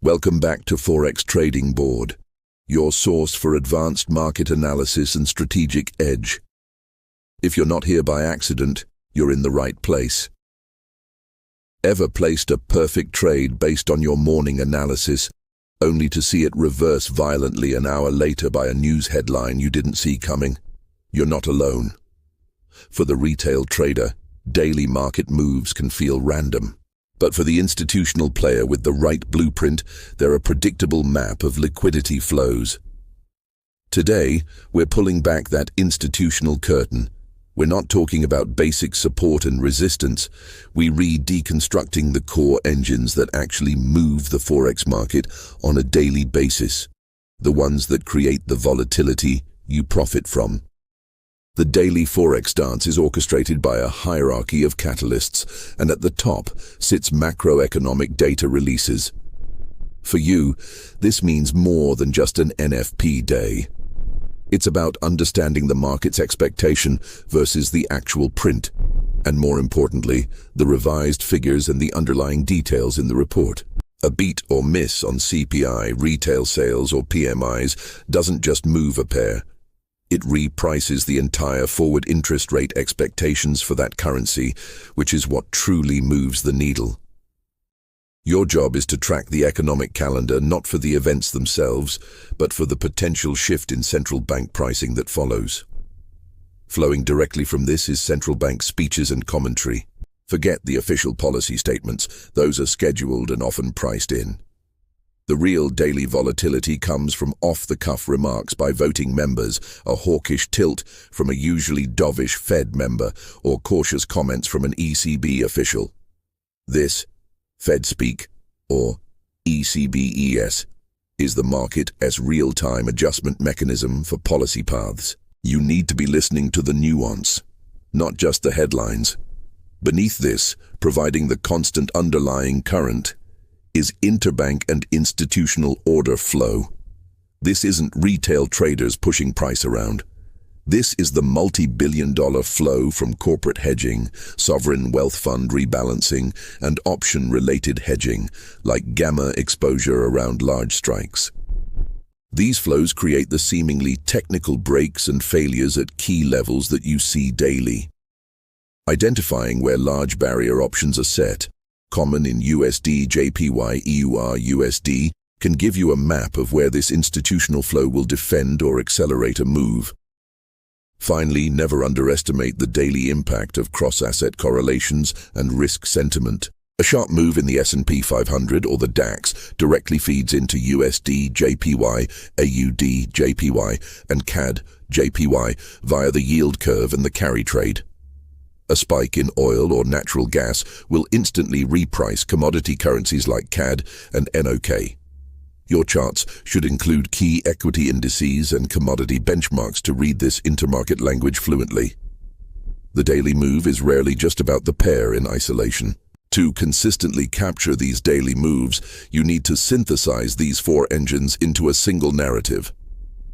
Welcome back to Forex Trading Board, your source for advanced market analysis and strategic edge. If you're not here by accident, you're in the right place. Ever placed a perfect trade based on your morning analysis, only to see it reverse violently an hour later by a news headline you didn't see coming? You're not alone. For the retail trader, daily market moves can feel random. But for the institutional player with the right blueprint, they're a predictable map of liquidity flows. Today, we're pulling back that institutional curtain. We're not talking about basic support and resistance. We read deconstructing the core engines that actually move the Forex market on a daily basis, the ones that create the volatility you profit from. The daily Forex dance is orchestrated by a hierarchy of catalysts, and at the top sits macroeconomic data releases. For you, this means more than just an NFP day. It's about understanding the market's expectation versus the actual print, and more importantly, the revised figures and the underlying details in the report. A beat or miss on CPI, retail sales, or PMIs doesn't just move a pair. It reprices the entire forward interest rate expectations for that currency, which is what truly moves the needle. Your job is to track the economic calendar not for the events themselves, but for the potential shift in central bank pricing that follows. Flowing directly from this is central bank speeches and commentary. Forget the official policy statements, those are scheduled and often priced in. The real daily volatility comes from off-the-cuff remarks by voting members, a hawkish tilt from a usually dovish Fed member, or cautious comments from an ECB official. This, Fed speak, or ECBES, is the market's real-time adjustment mechanism for policy paths. You need to be listening to the nuance, not just the headlines. Beneath this, providing the constant underlying current, is interbank and institutional order flow. This isn't retail traders pushing price around. This is the multi-billion-dollar flow from corporate hedging, sovereign wealth fund rebalancing, and option-related hedging, like gamma exposure around large strikes. These flows create the seemingly technical breaks and failures at key levels that you see daily. Identifying where large barrier options are set, common in USD, JPY, EUR, USD, can give you a map of where this institutional flow will defend or accelerate a move. Finally, never underestimate the daily impact of cross-asset correlations and risk sentiment. A sharp move in the S&P 500 or the DAX directly feeds into USD, JPY, AUD, JPY, and CAD, JPY via the yield curve and the carry trade. A spike in oil or natural gas will instantly reprice commodity currencies like CAD and NOK. Your charts should include key equity indices and commodity benchmarks to read this intermarket language fluently. The daily move is rarely just about the pair in isolation. To consistently capture these daily moves, you need to synthesize these four engines into a single narrative.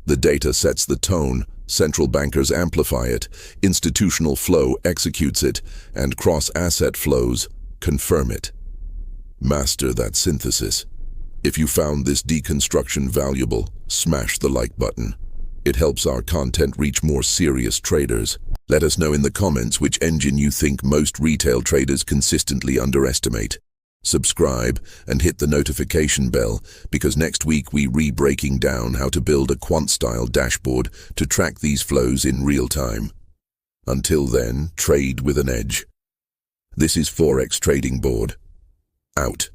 The data sets the tone, central bankers amplify it, institutional flow executes it, and cross-asset flows confirm it. Master that synthesis. If you found this deconstruction valuable, smash the like button. It helps our content reach more serious traders. Let us know in the comments which engine you think most retail traders consistently underestimate. Subscribe and hit the notification bell, because next week we breaking down how to build a quant-style dashboard to track these flows in real time. Until then, trade with an edge. This is Forex Trading Board. Out.